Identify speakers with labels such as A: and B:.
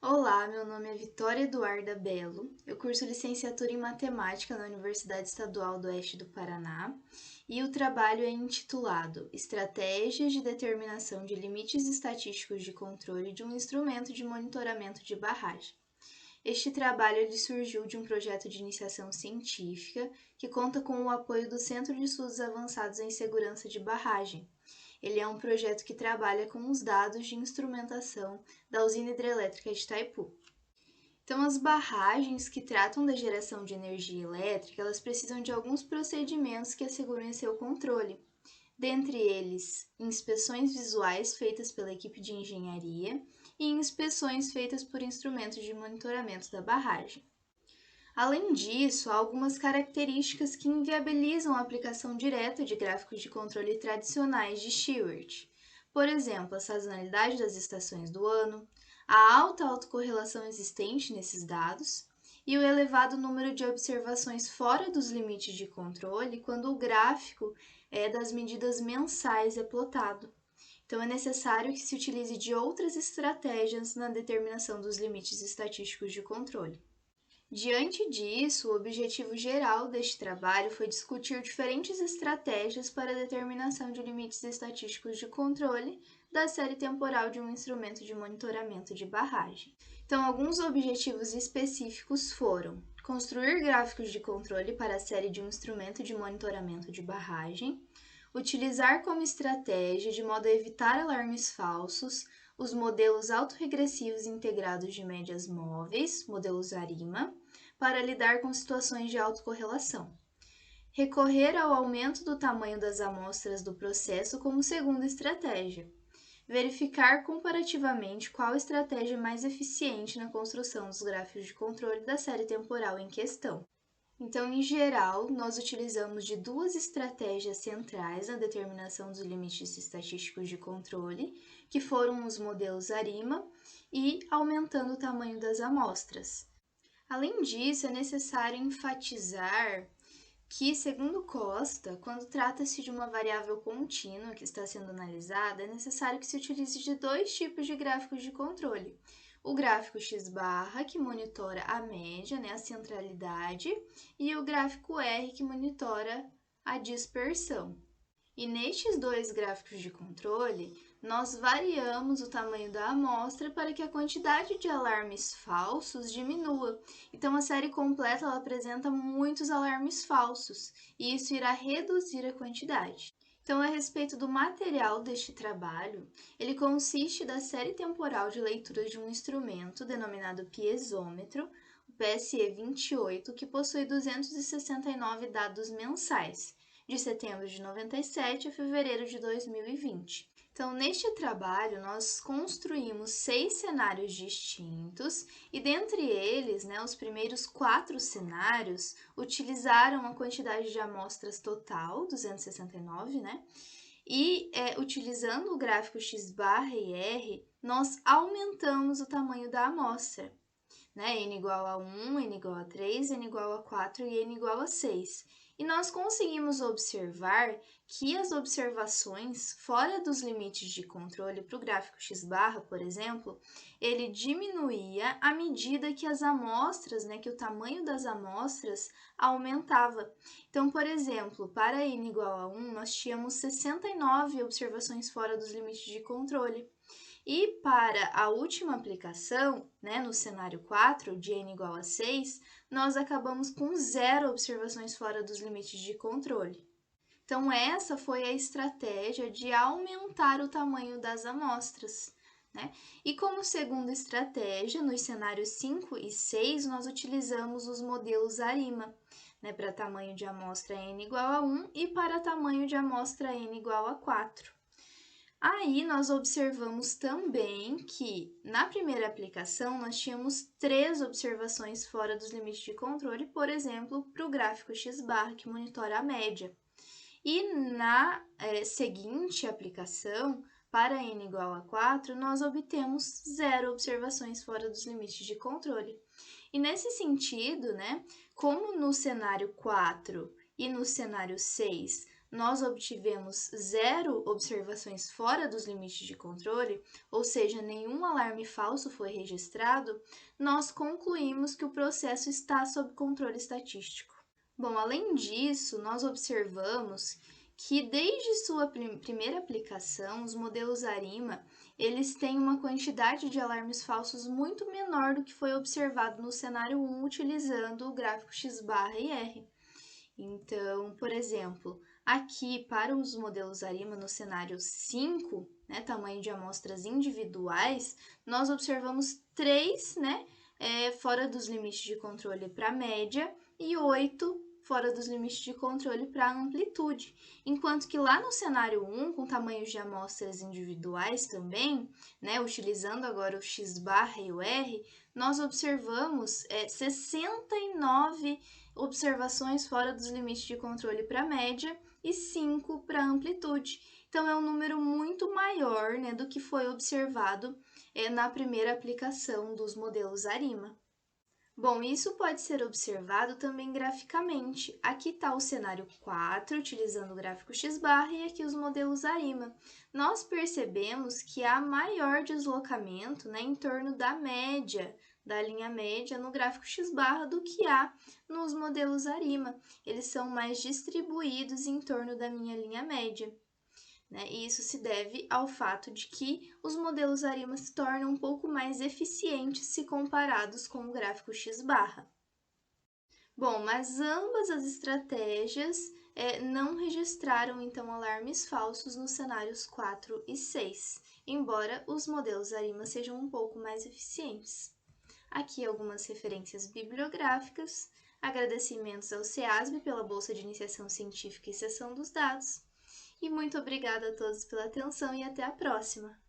A: Olá, meu nome é Vitória Eduarda Belo. Eu curso licenciatura em Matemática na Universidade Estadual do Oeste do Paraná e o trabalho é intitulado Estratégias de Determinação de Limites Estatísticos de Controle de um Instrumento de Monitoramento de Barragem. Este trabalho ele surgiu de um projeto de iniciação científica que conta com o apoio do Centro de Estudos Avançados em Segurança de Barragem. Ele é um projeto que trabalha com os dados de instrumentação da usina hidrelétrica de Itaipu. Então, as barragens que tratam da geração de energia elétrica, elas precisam de alguns procedimentos que asseguram seu controle. Dentre eles, inspeções visuais feitas pela equipe de engenharia e inspeções feitas por instrumentos de monitoramento da barragem. Além disso, há algumas características que inviabilizam a aplicação direta de gráficos de controle tradicionais de Stewart. Por exemplo, a sazonalidade das estações do ano, a alta autocorrelação existente nesses dados e o elevado número de observações fora dos limites de controle quando o gráfico das medidas mensais é plotado. Então, é necessário que se utilize de outras estratégias na determinação dos limites estatísticos de controle. Diante disso, o objetivo geral deste trabalho foi discutir diferentes estratégias para a determinação de limites estatísticos de controle da série temporal de um instrumento de monitoramento de barragem. Então, alguns objetivos específicos foram construir gráficos de controle para a série de um instrumento de monitoramento de barragem, utilizar como estratégia, de modo a evitar alarmes falsos, os modelos autorregressivos integrados de médias móveis, modelos ARIMA, para lidar com situações de autocorrelação. Recorrer ao aumento do tamanho das amostras do processo como segunda estratégia. Verificar comparativamente qual estratégia é mais eficiente na construção dos gráficos de controle da série temporal em questão. Então, em geral, nós utilizamos de duas estratégias centrais na determinação dos limites estatísticos de controle, que foram os modelos ARIMA e aumentando o tamanho das amostras. Além disso, é necessário enfatizar que, segundo Costa, quando trata-se de uma variável contínua que está sendo analisada, é necessário que se utilize de dois tipos de gráficos de controle. O gráfico x-barra, que monitora a média, a centralidade, e o gráfico R, que monitora a dispersão. E nestes dois gráficos de controle, nós variamos o tamanho da amostra para que a quantidade de alarmes falsos diminua. Então, a série completa ela apresenta muitos alarmes falsos, e isso irá reduzir a quantidade. Então, a respeito do material deste trabalho, ele consiste da série temporal de leitura de um instrumento denominado piezômetro, o PSE-28, que possui 269 dados mensais, de setembro de 97 a fevereiro de 2020. Então, neste trabalho, nós construímos 6 cenários distintos e, dentre eles, os primeiros 4 cenários utilizaram a quantidade de amostras total, 269, e utilizando o gráfico x-barra e R, nós aumentamos o tamanho da amostra. N igual a 1, N igual a 3, N igual a 4 e N igual a 6. E nós conseguimos observar que as observações fora dos limites de controle para o gráfico x-barra, por exemplo, ele diminuía à medida que as amostras, que o tamanho das amostras aumentava. Então, por exemplo, para N igual a 1, nós tínhamos 69 observações fora dos limites de controle. E para a última aplicação, no cenário 4, de N igual a 6, nós acabamos com 0 observações fora dos limites de controle. Então, essa foi a estratégia de aumentar o tamanho das amostras. E como segunda estratégia, nos cenários 5 e 6, nós utilizamos os modelos ARIMA, para tamanho de amostra N igual a 1 e para tamanho de amostra N igual a 4. Aí, nós observamos também que, na primeira aplicação, nós tínhamos 3 observações fora dos limites de controle, por exemplo, para o gráfico x-barra, que monitora a média. E na seguinte aplicação, para N igual a 4, nós obtemos 0 observações fora dos limites de controle. E nesse sentido, como no cenário 4 e no cenário 6, nós obtivemos 0 observações fora dos limites de controle, ou seja, nenhum alarme falso foi registrado, nós concluímos que o processo está sob controle estatístico. Bom, além disso, nós observamos que desde sua primeira aplicação, os modelos ARIMA, eles têm uma quantidade de alarmes falsos muito menor do que foi observado no cenário 1 utilizando o gráfico X/R. Então, por exemplo, aqui para os modelos ARIMA no cenário 5, né, tamanho de amostras individuais, nós observamos 3, né, fora dos limites de controle para a média e 8 fora dos limites de controle para a amplitude. Enquanto que lá no cenário 1, com tamanhos de amostras individuais também, né, utilizando agora o X/R e o R, nós observamos 69 observações fora dos limites de controle para a média e 5 para a amplitude. Então, é um número muito maior, né, do que foi observado na primeira aplicação dos modelos ARIMA. Bom, isso pode ser observado também graficamente. Aqui está o cenário 4, utilizando o gráfico X/R, e aqui os modelos ARIMA. Nós percebemos que há maior deslocamento, né, em torno da média, da linha média no gráfico X/R do que há nos modelos ARIMA. Eles são mais distribuídos em torno da minha linha média. Né? E isso se deve ao fato de que os modelos ARIMA se tornam um pouco mais eficientes se comparados com o gráfico X/R. Bom, mas ambas as estratégias não registraram, então, alarmes falsos nos cenários 4 e 6, embora os modelos ARIMA sejam um pouco mais eficientes. Aqui algumas referências bibliográficas, agradecimentos ao CEASB pela Bolsa de Iniciação Científica e Seção dos Dados, e muito obrigada a todos pela atenção e até a próxima!